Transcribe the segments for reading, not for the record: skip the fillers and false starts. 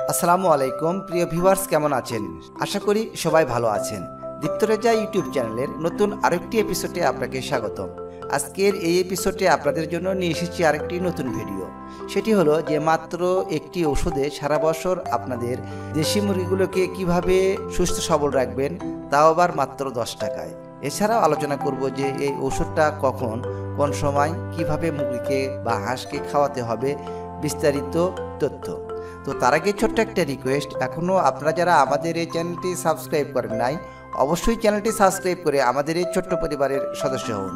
আসসালামু আলাইকুম প্রিয় ভিউয়ার্স, কেমন আছেন? আশা করি সবাই ভালো আছেন। দীপ্তরেজা ইউটিউব চ্যানেলের নতুন আরেকটি এপিসোডে আপনাকে স্বাগতম। আজকের এই এপিসোডে আপনাদের জন্য নিয়ে এসেছি আরেকটি নতুন ভিডিও। সেটি হলো যে মাত্র একটি ওষুধে সারা বছর আপনাদের দেশি মুরগিগুলোকে কিভাবে সুস্থ সবল রাখবেন, তাও আবার মাত্র 10 টাকায়। এছাড়াও আলোচনা করব যে এই ওষুধটা কখন কোন সময় কিভাবে মুরগিকে বা হাঁসকে খাওয়াতে হবে, বিস্তারিত তথ্য। তো তার আগে ছোট্ট একটা রিকোয়েস্ট, এখনও আপনারা যারা আমাদের এই চ্যানেলটি সাবস্ক্রাইব করেন নাই, অবশ্যই চ্যানেলটি সাবস্ক্রাইব করে আমাদের এই ছোট্ট পরিবারের সদস্য হন।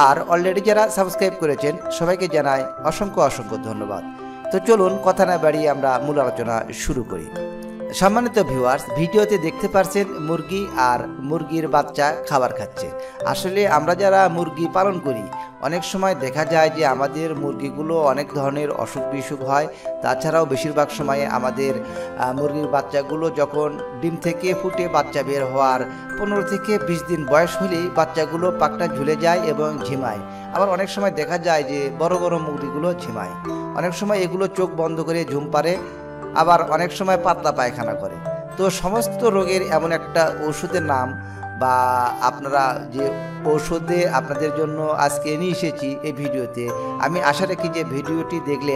আর অলরেডি যারা সাবস্ক্রাইব করেছেন সবাইকে জানাই অসংখ্য ধন্যবাদ। তো চলুন কথা না বাড়িয়ে আমরা মূল আলোচনা শুরু করি। সম্মানিত ভিউয়ার্স, ভিডিওতে দেখতে পাচ্ছেন মুরগি আর মুরগির বাচ্চা খাবার খাচ্ছে। আসলে আমরা যারা মুরগি পালন করি অনেক সময় দেখা যায় যে আমাদের মুরগিগুলো অনেক ধরনের অসুখ বিসুখ হয়। তাছাড়াও বেশিরভাগ সময়ে আমাদের মুরগির বাচ্চাগুলো যখন ডিম থেকে ফুটে বাচ্চা বের হওয়ার 15 থেকে 20 দিন বয়স হলেই বাচ্চাগুলো পাকটা ঝুলে যায় এবং ঝিমায়। আবার অনেক সময় দেখা যায় যে বড় বড় মুরগিগুলো ঝিমায়। অনেক সময় এগুলো চোখ বন্ধ করে ঝুম পারে, আবার অনেক সময় পাতলা পায়খানা করে। তো সমস্ত রোগের এমন একটা ওষুধের নাম বা আপনারা যে ঔষধে আপনাদের জন্য আজকে নিয়ে এসেছি এই ভিডিওতে, আমি আশা রাখি যে ভিডিওটি দেখলে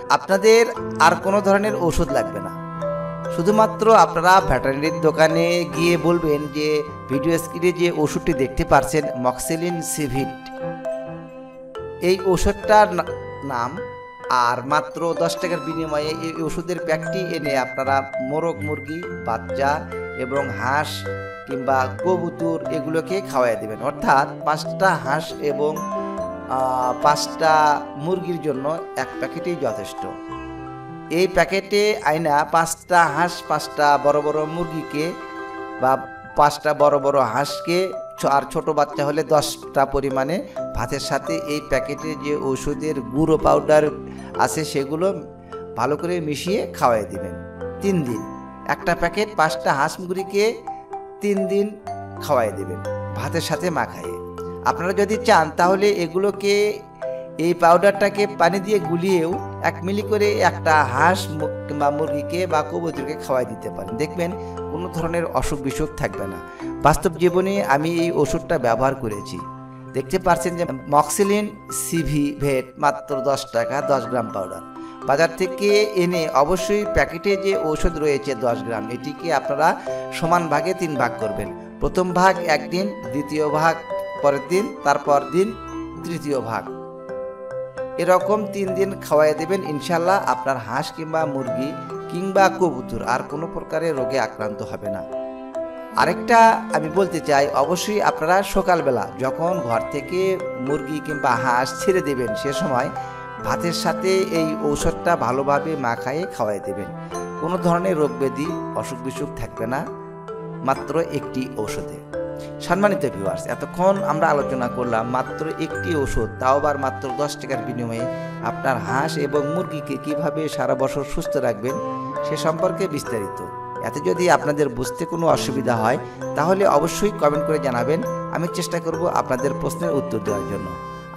আপনাদের আর কোনো ধরনের ওষুধ লাগবে না। শুধুমাত্র আপনারা ভেটেরিনারির দোকানে গিয়ে বলবেন যে ভিডিও স্ক্রিনে যে ওষুধটি দেখতে পাচ্ছেন মক্সিলিন সিভিট, এই ওষুধটার নাম, আর মাত্র 10 টাকার বিনিময়ে এই ওষুধের প্যাকটি এনে আপনারা মোরগ মুরগি বাচ্চা এবং হাঁস কিংবা কবুতর এগুলোকে খাওয়াই দেবেন। অর্থাৎ 5টা হাঁস এবং 5টা মুরগির জন্য এক প্যাকেটই যথেষ্ট। এই প্যাকেটে আইনা 5টা হাঁস 5টা বড় বড় মুরগিকে বা 5টা বড় বড় হাঁসকে আর ছোট বাচ্চা হলে 10টা পরিমাণে ভাতের সাথে এই প্যাকেটে যে ওষুধের গুঁড়ো পাউডার আছে সেগুলো ভালো করে মিশিয়ে খাওয়াই দিবেন 3 দিন। একটা প্যাকেট 5টা হাঁস মুরগিকে 3 দিন খাওয়াই দেবেন ভাতের সাথে মাখাইয়ে। আপনারা যদি চান তাহলে এগুলোকে এই পাউডারটাকে পানি দিয়ে গুলিয়েও 1 মিলি করে একটা হাঁস কিংবা মুরগিকে বা কবুতরকে খাওয়াই দিতে পারেন। দেখবেন কোনো ধরনের অসুখ বিসুখ থাকবে না। বাস্তব জীবনে আমি এই ওষুধটা ব্যবহার করেছি। দেখতে পাচ্ছেন যে মক্সিলিন সিভিভেট মাত্র 10 টাকা 10 গ্রাম পাউডার। বাজার থেকে এনে অবশ্যই প্যাকেটে যে ওষুধ রয়েছে 10 গ্রাম, এটিকে আপনারা সমান ভাগে 3 ভাগ করবেন। প্রথম ভাগ একদিন, দ্বিতীয় ভাগ পরের দিন, তারপর দিন তৃতীয় ভাগ, এরকম 3 দিন খাওয়াই দেবেন। ইনশাল্লাহ আপনার হাঁস কিংবা মুরগি কিংবা কবুতর আর কোনো প্রকারের রোগে আক্রান্ত হবে না। আরেকটা আমি বলতে চাই, অবশ্যই আপনারা সকালবেলা যখন ঘর থেকে মুরগি কিংবা হাঁস ছেড়ে দেবেন সে সময় ভাতের সাথে এই ঔষধটা ভালোভাবে মাখায়ে খাওয়াই দেবেন। কোনো ধরনের রোগ ব্যাধি অসুখ বিসুখ থাকবে না মাত্র একটি ঔষধে। সম্মানিত ভিউয়ার্স, এতক্ষণ আমরা আলোচনা করলাম মাত্র একটি ওষুধ, তাও আবার মাত্র 10 টাকার বিনিময়ে আপনার হাঁস এবং মুরগিকে কিভাবে সারা বছর সুস্থ রাখবেন সে সম্পর্কে বিস্তারিত। এতে যদি আপনাদের বুঝতে কোনো অসুবিধা হয় তাহলে অবশ্যই কমেন্ট করে জানাবেন। আমি চেষ্টা করব আপনাদের প্রশ্নের উত্তর দেওয়ার জন্য।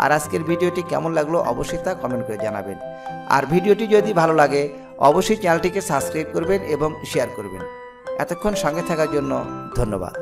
আর আজকের ভিডিওটি কেমন লাগলো অবশ্যই তা কমেন্ট করে জানাবেন। আর ভিডিওটি যদি ভালো লাগে অবশ্যই চ্যানেলটিকে সাবস্ক্রাইব করবেন এবং শেয়ার করবেন। এতক্ষণ সঙ্গে থাকার জন্য ধন্যবাদ।